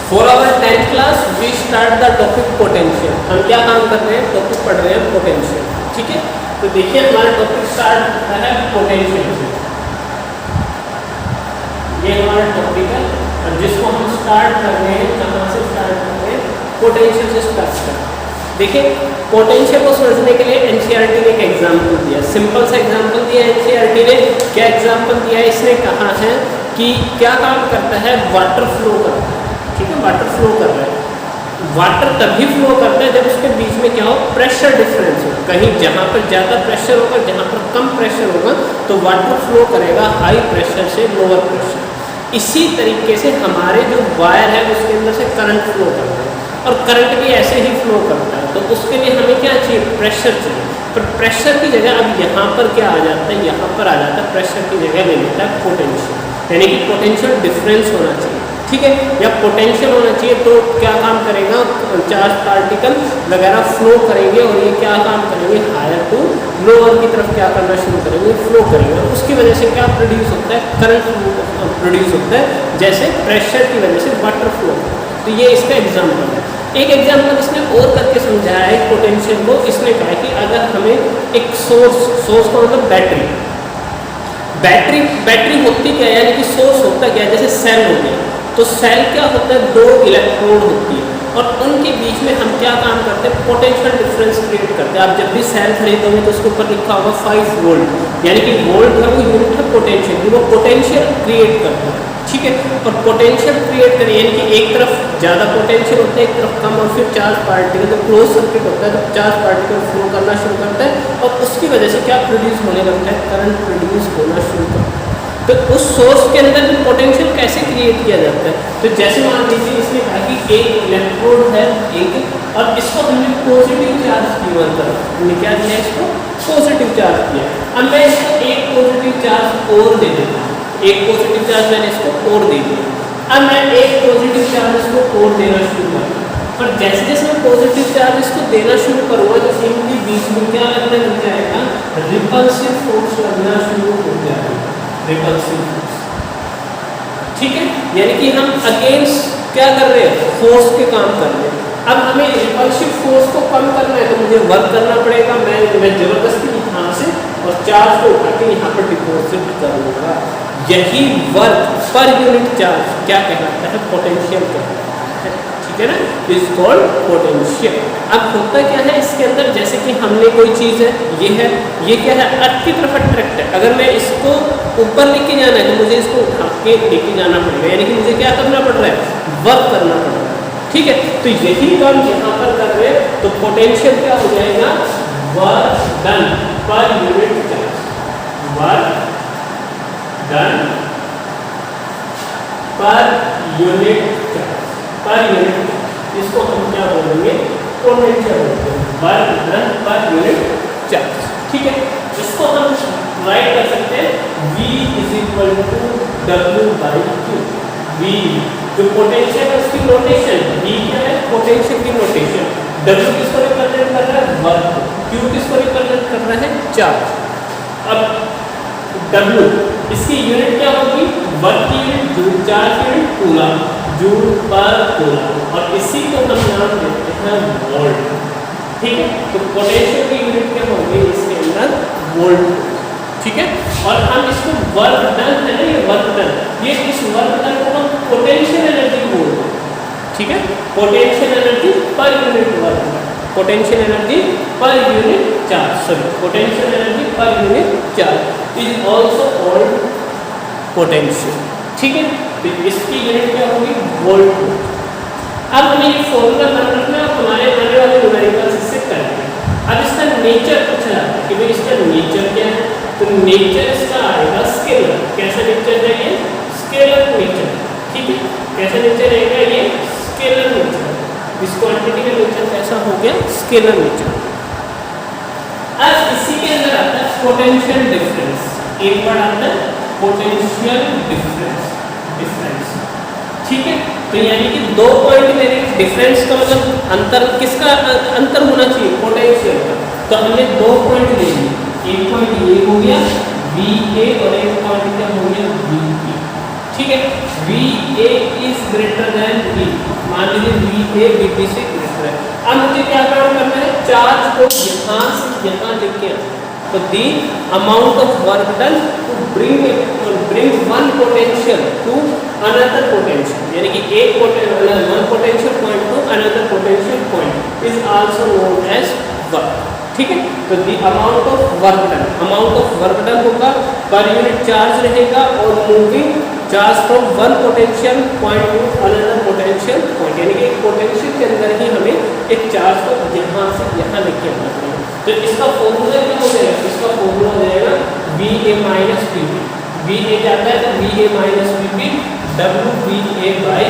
For our 10th class we start the topic potential. हम क्या काम कर रहे हैं, टॉपिक पढ़ रहे हैं पोटेंशियल। ठीक है, तो देखिए हमारा टॉपिक स्टार्ट होता है पोटेंशियल से। ये हमारा टॉपिक है और जिसको हम स्टार्ट कर रहे हैं, कहाँ से स्टार्ट कर रहे हैं, पोटेंशियल से स्टार्ट कर रहे हैं। देखिए पोटेंशियल को समझने के लिए एनसीईआरटी ने एक एग्जाम्पल दिया, सिंपल सा एग्जाम्पल दिया एनसीईआरटी ने। क्या एग्जाम्पल दिया है, इसने कहा है कि क्या काम करता है, वाटर फ्लो करता है। ठीक है, वाटर फ्लो कर रहा है। वाटर तभी फ्लो करता है जब उसके बीच में क्या हो, प्रेशर डिफरेंस हो। कहीं जहाँ पर ज़्यादा प्रेशर होगा, जहाँ पर कम प्रेशर होगा, तो वाटर फ्लो करेगा हाई प्रेशर से लोअर प्रेशर। इसी तरीके से हमारे जो वायर है उसके अंदर से करंट फ्लो करता है और करंट भी ऐसे ही फ्लो करता है। तो उसके लिए हमें क्या चाहिए, प्रेशर चाहिए। पर प्रेशर की जगह अब यहाँ पर क्या आ जाता है, यहाँ पर आ जाता है प्रेशर की जगह ले लेता है पोटेंशियल, यानी कि पोटेंशियल डिफरेंस होना चाहिए। ठीक है, या पोटेंशियल होना चाहिए। तो क्या काम करेगा, चार्ज पार्टिकल वगैरह फ्लो करेंगे और ये क्या काम करेंगे, हायर टू लोअर की तरफ क्या करना शुरू करेंगे, फ्लो करेंगे। उसकी वजह से क्या प्रोड्यूस होता है, करंट प्रोड्यूस होता है, जैसे प्रेशर की वजह से वाटर फ्लो। तो ये इसका एग्जाम्पल है। एक एग्जाम्पल इसने और करके समझाया है पोटेंशियल को। इसने कहा कि अगर हमें एक सोर्स का मतलब बैटरी होती क्या है, यानी कि सोर्स होता क्या है, जैसे सेल हो गया। तो सेल क्या होता है, दो इलेक्ट्रोड होती है और उनके बीच में हम क्या काम करते हैं, पोटेंशियल डिफरेंस क्रिएट करते हैं। आप जब भी सेल खरीदोगे तो उसके ऊपर लिखा होगा 5 वोल्ट, यानी कि वोल्ट है वो यूनिट है पोटेंशियल, वो पोटेंशियल क्रिएट करता है। ठीक है, और पोटेंशियल क्रिएट करें यानी कि एक तरफ ज़्यादा पोटेंशियल होता है, एक तरफ कम, और फिर चार्ज पार्टिकल जब क्लोज सर्किट होता है तो चार्ज पार्टिकल फ्लो करना शुरू करता है और उसकी वजह से क्या प्रोड्यूस होने लगता है, करंट प्रोड्यूस होना शुरू करता है। तो उस सोर्स के अंदर भी पोटेंशियल कैसे क्रिएट किया जाता है, तो जैसे मान लीजिए इसने कहा कि एक इलेक्ट्रोड है एक, और इसको हमने पॉजिटिव चार्ज किया, हमने क्या दिया, इसको पॉजिटिव चार्ज किया। अब मैं इसको एक पॉजिटिव चार्ज और दे देता हूँ, एक पॉजिटिव चार्ज मैंने इसको और दे दिया। अब मैं एक पॉजिटिव चार्ज इसको और देना शुरू करूँ, पर जैसे जैसे मैं पॉजिटिव चार्ज इसको देना शुरू करूँगा तो इनके बीच में क्या लगने लग जाएगा, रिपल्सिव फोर्स लगना शुरू हो जाएगा, रिपल्सिव फोर्स। ठीक है, यानी कि हम अगेंस्ट क्या कर रहे हैं, फोर्स के काम कर रहे हैं। अब हमें रिपल्सिव फोर्स को कम करना है तो मुझे वर्क करना पड़ेगा। मैं जबरदस्ती यहाँ से और चार्ज को उठा के यहाँ पर डिपॉजिट करूँगा। यही वर्क पर यूनिट चार्ज क्या कहलाता है, पोटेंशियल कहलाता है। ठीक है ना, इज कॉल्ड पोटेंशियल। अब होता क्या है इसके अंदर, जैसे कि हमने कोई चीज़ है, ये क्या है, अर्थ की तरफ अट्रैक्ट है। अगर मैं इसको ऊपर लेके जाना है तो मुझे इसको उठा के लेके जाना पड़ेगा, यानी कि मुझे क्या करना पड़ रहा है, वर्क करना पड़ रहा है। ठीक है, तो यही काम यहाँ पर कर रहे हैं तो पोटेंशियल क्या हो जाएगा, वर्क डन पर यूनिट चार्ज, वर्क डन पर यूनिट चार्ज, पर यूनिट। इसको हम क्या बोलेंगे, पोटेंशियल बोलते हैं, वर्क डन पर यूनिट चार्ज। ठीक है, इसको हम राइट कर सकते हैं V = W/Q। V जो पोटेंशियल है उसकी नोटेशन, V क्या है, पोटेंशियल की नोटेशन। W किसको रिप्रेजेंट कर रहा है, वर्क। Q किसको रिप्रेजेंट कर रहा है, चार्ज। अब W इसकी यूनिट क्या होगी, वर्क की यूनिट जूल, चार्ज की यूनिट कूलम, जूल पर कूलम, और इसी को हम नाम देते हैं वोल्ट। ठीक है, तो पोटेंशियल की यूनिट क्या होगी इसके अंदर, वोल्ट। ठीक है, और हम इसको वर्क डन है ना, ये वर्क डन, ये इस वर्क डन को हम पोटेंशियल एनर्जी बोलते हैं। ठीक है, potential energy per unit work, potential energy पर unit charge, sorry potential energy पर unit charge is also called potential. ठीक है, तो इसकी यूनिट क्या होगी, वोल्ट। अब हमें ये फॉर्मूला बन रखना है, हमारे आने वाले न्यूमेरिकल्स इससे करेंगे। अब इसका नेचर पूछा जाता है कि भाई इसका नेचर क्या है, तो नेचर इसका आएगा स्केलर। कैसा नेचर है ये, स्केलर नेचर। ठीक है, कैसा नेचर रहेगा ये, स्केलर नेचर। इस क्वांटिटी का नेचर कैसा हो गया, स्केलर नेचर। अब इसी के अंदर आता है पोटेंशियल डिफरेंस, एक बार आता है पोटेंशियल डिफरेंस। ठीक है, तो यानी कि दो पॉइंट में डिफरेंस का मतलब अंतर, किसका अंतर होना चाहिए, पोटेंशियल का। तो हमने दो पॉइंट ले लिए, एक पॉइंट ये हो गया VA और एक पॉइंट क्या हो गया VB। ठीक है, VA is greater than V, मान लीजिए वी ए बी से ग्रेटर है। अब मुझे क्या काम करना है, चार्ज को यहाँ से यहाँ लेके आना। तो the amount of work done to bring one potential to another potential, यानी कि एक one potential point to another potential point is also known as work. ठीक है, तो the amount of work done, amount of work done होगा पर unit charge रहेगा और moving charge from one potential point to another potential point, यानी कि एक पोटेंशियल के अंदर ही हमें एक चार्ज को यहाँ से यहाँ लेके आना पड़ेगा। तो इसका फॉर्मूला क्या हो जाएगा, इसका फॉर्मूला हो जाएगा V A minus V B. V A क्या आता है, तो V A minus V B W V A by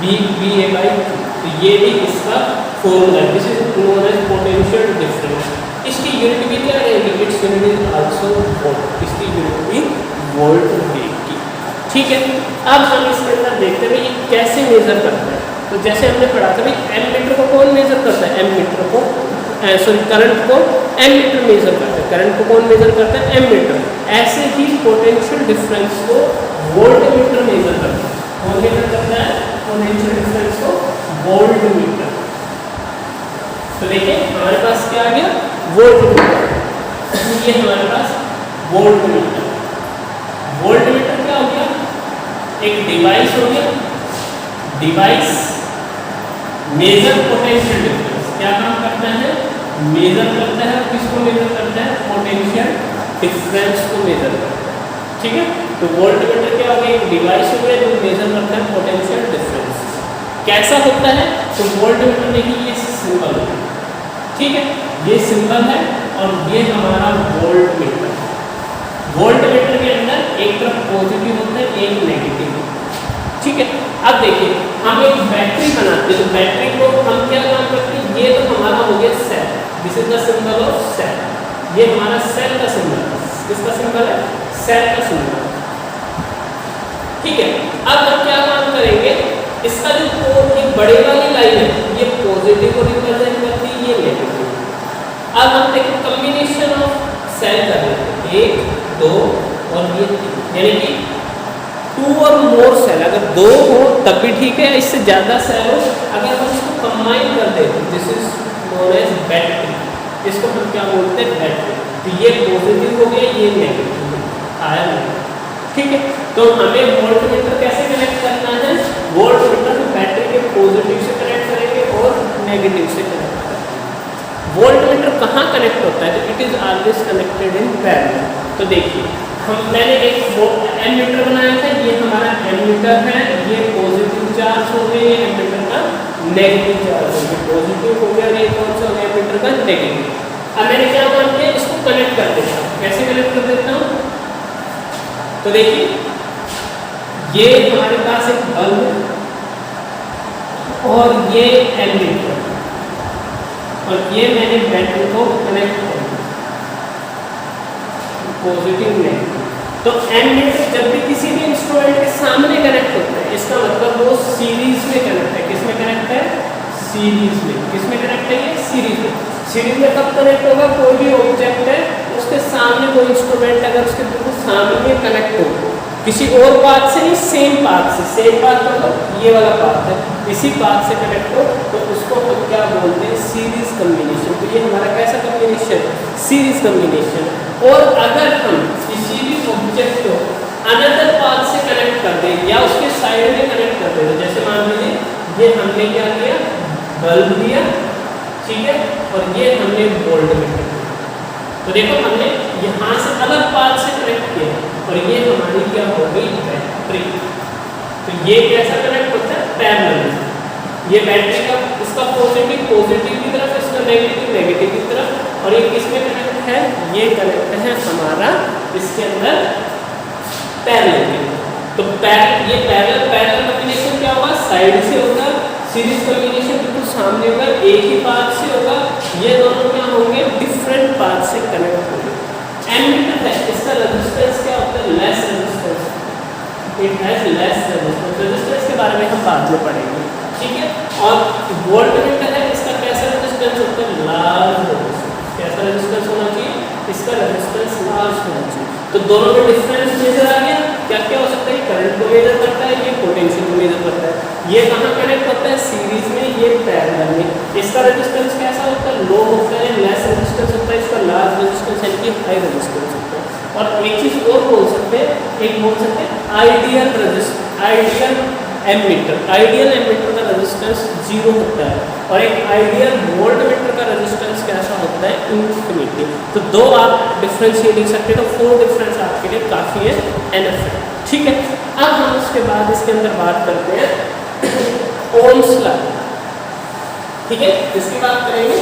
V A by. तो ये भी इसका formula, this is known as potential difference. इसकी यूनिट भी क्या रहेगी, it's unit is also volt, इसकी यूनिट भी वोल्ट रहेगी। ठीक है, अब हम इसके अंदर देखते हैं ये कैसे मेजर करते हैं। तो जैसे हमने पढ़ा था भाई एम मीटर को कौन मेजर करता है, एम मीटर को सॉरी करंट को एम मीटर मेजर करता है, करंट को कौन मेजर करता है, एम मीटर। ऐसे ही पोटेंशियल डिफरेंस को वोल्ट मीटर मेजर करता है, कौन मेजर करता है, पोटेंशियल डिफरेंस को वोल्ट मीटर। तो देखिए हमारे पास क्या आ गया, वोल्ट मीटर। ये हमारे पास वोल्ट मीटर, वोल्ट मीटर क्या हो गया, एक डिवाइस हो गया, डिवाइस मेजर पोटेंशियल डिफरेंस, क्या काम करता है, मेजर करता है, किसको मेजर करता है, पोटेंशियल डिफरेंस को मेजर करता है। ठीक है, तो वोल्ट मीटर क्या हो गया, एक डिवाइस हो गया जो मेजर करता है पोटेंशियल डिफरेंस। कैसा होता है, तो वोल्ट मीटर देखिए ये सिंबल है, ठीक है, ये सिंबल है और ये हमारा वोल्ट मीटर। वोल्ट मीटर के अंदर एक तरफ पॉजिटिव होता है, एक नेगेटिव होता है। ठीक है, अब देखिए हम एक बैटरी बनाते हैं, तो बैटरी को हम क्या काम करते हैं, ये तो हमारा हो गया cell, this is the symbol of cell, ये हमारा सेल का सिंबल है, किसका सिंबल है, सेल का सिंबल। ठीक है, अब हम क्या काम करेंगे, इसका जो ये बड़े वाली लाइन है ये पॉजिटिव को रिप्रेजेंट करती है, ये नेगेटिव। अब हम देखिए कॉम्बिनेशन ऑफ सेल कर रहे हैं, 1 2 और ये 3, यानी कि 2 और मोर सेल, अगर 2 हो तब भी ठीक है, इससे ज़्यादा सेल हो, अगर हम इसको कंबाइन कर दें, this is known as battery, इसको हम क्या बोलते हैं, बैटरी। तो ये पॉजिटिव हो गया, ये नेगेटिव आया नहीं। ठीक है, तो हमें वोल्ट मीटर कैसे कनेक्ट करना है, वोल्ट मीटर को बैटरी के पॉजिटिव से कनेक्ट करेंगे और नेगेटिव से कनेक्ट करेंगे। वोल्ट मीटर कहाँ कनेक्ट होता है, तो it is always connected in parallel. तो देखिए मैंने एक एम मीटर बनाया था, ये हमारा एम मीटर है, ये पॉजिटिव चार्ज हो गया, ये एम मीटर का नेगेटिव चार्ज हो गया, पॉजिटिव हो गया, ये कौन सा हो गया, एम मीटर का नेगेटिव। अब मैंने क्या काम किया, इसको कनेक्ट कर देता हूँ, कैसे कनेक्ट कर देता हूँ, तो देखिए ये हमारे पास एक बल्ब है और ये एम मीटर और ये मैंने बैटरी को कनेक्ट कर दिया, पॉजिटिव नेगेटिव। तो एम मीटर जब भी किसी भी इंस्ट्रूमेंट के सामने कनेक्ट होता है, इसका मतलब वो सीरीज में कनेक्ट है, किसमें कनेक्ट है, सीरीज में, किसमें कनेक्ट है, ये सीरीज में। सीरीज में कब कनेक्ट होगा, कोई भी ऑब्जेक्ट है उसके सामने कोई इंस्ट्रूमेंट अगर उसके बिल्कुल सामने कनेक्ट हो, किसी और पाथ से नहीं, सेम पाथ से, सेम पाथ मतलब ये वाला पाथ है, इसी पाथ से कनेक्ट हो, तो उसको हम क्या बोलते हैं, सीरीज कॉम्बिनेशन। तो ये हमारा कैसा कॉम्बिनेशन, सीरीज कॉम्बिनेशन। और अगर हम किसी भी ऑब्जेक्ट को अनदर पाथ से कनेक्ट कर दें या उसके साइड में कनेक्ट कर दें, तो जैसे मान लीजिए ये हमने क्या किया, बल्ब लिया, ठीक है, और ये हमने वोल्ट मीटर, तो देखो हमने यहाँ से अलग पाथ से कनेक्ट किया और ये हमारी क्या हो गई, बैटरी। तो ये कैसा कनेक्ट होता है, पैरेलल। ये बैटरी का इसका पॉजिटिव की तरफ, इसका नेगेटिव की तरफ, और ये किसमें कनेक्ट है, ये कनेक्ट है हमारा इसके अंदर पैरेलल में। तो ये पैरेलल कॉम्बिनेशन क्या होगा, साइड से होगा, सीरीज कॉम्बिनेशन बिल्कुल सामने होगा, एक ही पाथ से होगा, ये दोनों क्या होंगे, डिफरेंट पाथ से कनेक्ट होंगे। एम मीटर है, इसका रेजिस्टेंस क्या होता है, less resistance, it has less resistance, resistance के बारे में हम बाद में पढ़ेंगे, ठीक है। और वोल्ट मीटर है, इसका कैसा रेजिस्टेंस होता है, लार्ज रेजिस्टेंस। कैसा रेजिस्टेंस होना चाहिए, इसका रेजिस्टेंस लार्ज होना चाहिए। तो दोनों में डिफरेंस मेजर आ गया, क्या क्या हो सकता है, करंट को मेजर करता है, ये पोटेंशियल को मेजर करता है। ये कहाँ कनेक्ट होता है, सीरीज में, ये पैरेलल में। इसका रेजिस्टेंस कैसा होता है, लो होता है, लेस रेजिस्टेंस होता है, इसका लार्ज रेजिस्टेंस है कि हाई रेजिस्टेंस होता है। और एक चीज और बोल सकते हैं, एक बोल सकते हैं आइडियल एमीटर। आइडियल एमीटर का रेजिस्टेंस 0 होता है और एक आइडियल वोल्टमीटर का रेजिस्टेंस कैसा होता है, इन्फिनिटी। तो दो आप डिफरेंस ये लिख सकते हैं, तो 4 डिफरेंस आपके लिए काफ़ी है एनफ है, ठीक है। अब हम उसके बाद इसके अंदर बात करते हैं ओम्स लॉ, ठीक है, इसकी बात करेंगे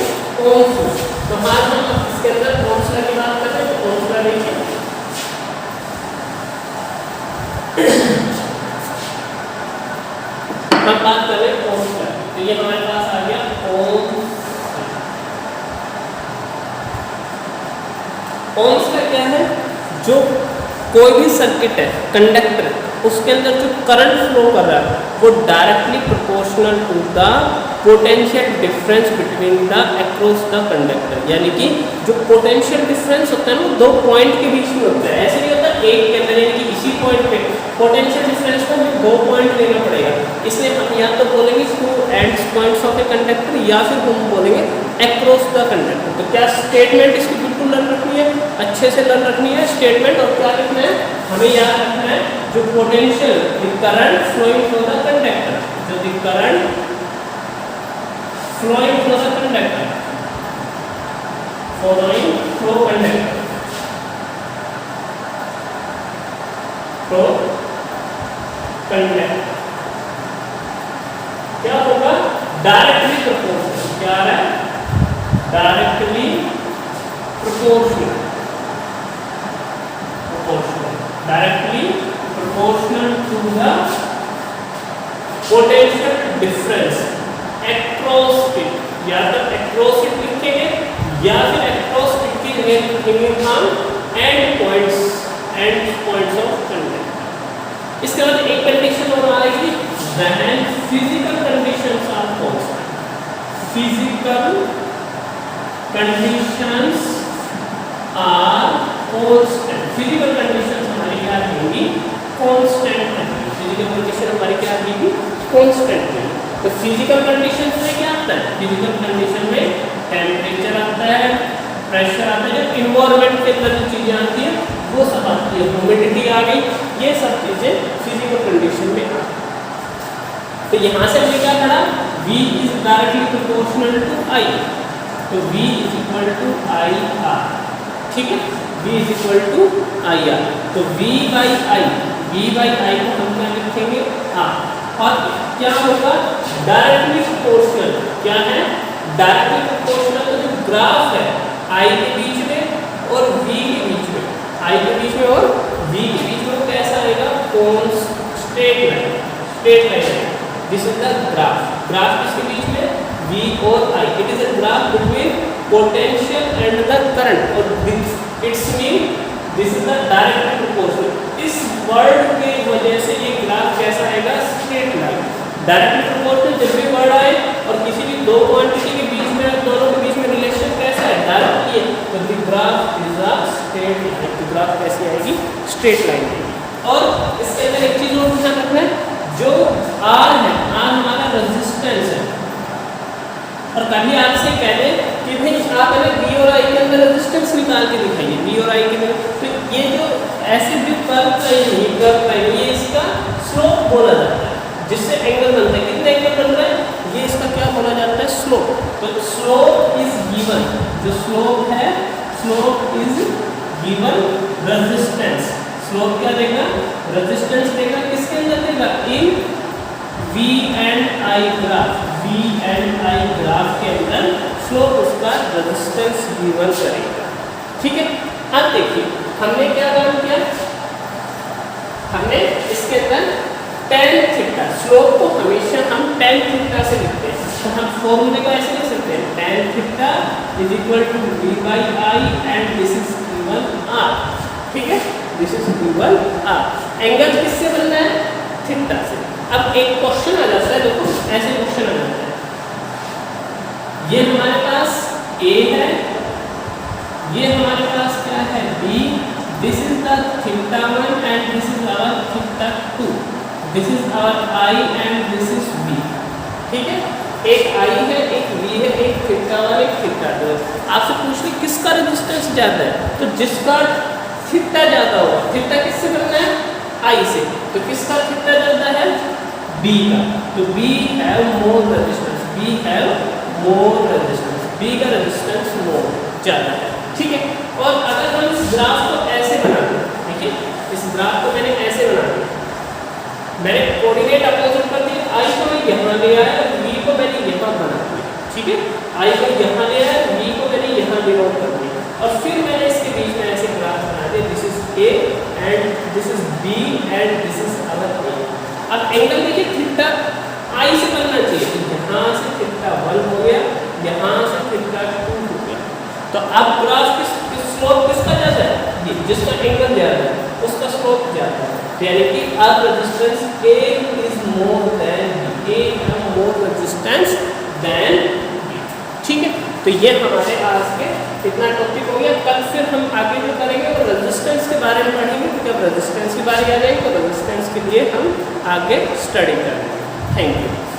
ओम्स लॉ। तो आज हम इसके अंदर ओम्स लॉ की बात करते हैं। तो ओम्स लॉ देखिए, हम बात कर रहे हैं ओम्स लॉ। तो ये हमारे पास आ गया ओम्स। ओम्स लॉ क्या है, जो कोई भी सर्किट है, कंडक्टर है, उसके अंदर जो करंट फ्लो कर रहा है वो directly proportional to the potential difference between the across the conductor. यानी कि जो पोटेंशियल डिफरेंस होता है ना, वो दो पॉइंट के बीच में होता है। ऐसे नहीं होता एक के अंदर, यानी कि इसी पॉइंट पे पोटेंशियल डिफरेंस को हमें 2 पॉइंट लेना पड़ेगा। इसलिए हम या तो बोलेंगे two ends points of a conductor, या फिर हम बोलेंगे अक्रॉस द कंडक्टर। तो क्या स्टेटमेंट इसकी बिल्कुल लर्न रखनी है, अच्छे से लर्न रखनी है स्टेटमेंट। और क्या लिखना है, हमें याद रखना है जो potential the current flowing through the conductor, जो the current flowing through the conductor, flowing through conductor, through conductor क्या होगा, डायरेक्टली प्रोपोर्शनल। क्या है, directly proportional, directly proportional to the potential difference across it। या तो across it लिखेंगे या फिर across it की जगह लिखेंगे हम end points of contact। इसके बाद एक कंडीशन और आएगी, when physical conditions are constant। physical conditions are constant। Physical condition हमारी क्या रहेगी, कांस्टेंट रहेगी। फिजिकल कंडीशन हमारी क्या रहेगी, कांस्टेंट रहेगी। तो फिजिकल कंडीशन में क्या आता है, फिजिकल कंडीशन में टेम्परेचर आता है, प्रेशर आता है, जो इन्वायरमेंट के अंदर जो चीजें आती है वो सब आती है, ह्यूमिडिटी आ गई, ये सब चीजें फिजिकल कंडीशन में आती है। तो यहाँ से हमें क्या पढ़ा, V is directly proportional to I। तो V is equal to IR, ठीक है, V is equal to IR। तो V बाई I को हम क्या लिखेंगे, R। और क्या होगा, डायरेक्टली प्रोपोर्शनल। क्या है, डायरेक्टली प्रोपोर्शनल। तो जो ग्राफ है I के बीच में और V के बीच में, I के बीच में और V के बीच में, वो कैसा आएगा, straight line, straight line. This is the graph. Graph किसके बीच में, V और I। It is a graph between potential and the current. और it's mean this is the directly proportional. इस वर्ड के वजह से ये ग्राफ कैसा आएगा, स्ट्रेट लाइन। डायरेक्टली प्रोपोर्शनल जब भी वर्ड आए और किसी भी दो क्वांटिटी के बीच में, दोनों के बीच में रिलेशन कैसा है, डायरेक्टली है, तो the graph is a straight line. तो ग्राफ कैसी आएगी, स्ट्रेट लाइन आएगी। और इसके अंदर एक चीज और ध्यान रखना है, जो R है, R हमारा रेजिस्टेंस है। और कभी आपसे कह दे कि भाई आप हमें V और I के अंदर रेजिस्टेंस निकाल के दिखाइए, V और I के अंदर, तो ये जो ऐसे भी कर्व है, ये इसका स्लोप बोला जाता है, जिससे एंगल बनता है। कितना एंगल बन रहा है, ये इसका क्या बोला जाता है, स्लोप। तो स्लोप इज गिवन, जो स्लोप है, slope is given resistance. Slope क्या देगा, रेजिस्टेंस देगा, किसके अंदर देगा, इन V and I graph. V and I graph के अंदर स्लोप उसका रेजिस्टेंस गिवन करेगा, ठीक है। अब देखिए हमने क्या काम किया, हमने इसके अंदर tan थीटा, स्लोप को हमेशा हम tan थीटा से लिखते हैं। तो हम फॉर्मूले को ऐसे लिख सकते हैं, tan theta is equal to V by I and this is given R, ठीक है, this is given R। Angle किससे बनना है, थीटा से। अब एक क्वेश्चन आ जाता है, देखो ऐसे क्वेश्चन आ जाता है, ये हमारे पास A है, ये हमारे पास क्या है B, this is the theta 1 and this is our theta 2। This is our I and this is V, ठीक है। एक आई है, एक वी है, एक थीटा वन, एक थीटा टू। आपसे पूछ ली किसका रेजिस्टेंस ज़्यादा है, तो जिसका थीटा ज़्यादा होगा, थीटा किससे बनना है, आई से, तो किसका थीटा ज़्यादा है, बी का, तो B have more resistance, B have more resistance, B का रेजिस्टेंस मोर ज़्यादा है, ठीक है। और अगर हम इस ग्राफ को ऐसे बना दें, देखिए इस ग्राफ को मैंने ऐसे बना दिया, मैंने कोऑर्डिनेट अपोजिट कर दिए, आई को मैं यहाँ ले आया, वी को मैंने यहाँ बना दिया, ठीक है। आई को यहाँ ले आया, वी को मैंने यहाँ डिनोट कर दिया, और फिर मैंने इसके बीच में ऐसे ग्राफ बना दिया, this is A and this is B and this is our A. अब एंगल देखिए थीटा आई से बनना चाहिए, तो यहाँ से थीटा 1 हो गया, यहाँ से थीटा 2 हो गया। तो अब ग्राफ किस स्लोप किसका ज़्यादा है, ये जिसका एंगल ज़्यादा है उसका स्लोप ज़्यादा है, यानी कि अब resistance A is more than B, A have more resistance than B, ठीक है। तो ये हमारे आज के इतना टॉपिक हो गया। कल फिर हम आगे जो करेंगे वो रेजिस्टेंस के बारे में पढ़ेंगे, तो जब रेजिस्टेंस की बारी आ जाएगी तो रेजिस्टेंस के लिए हम आगे स्टडी करेंगे। Thank you.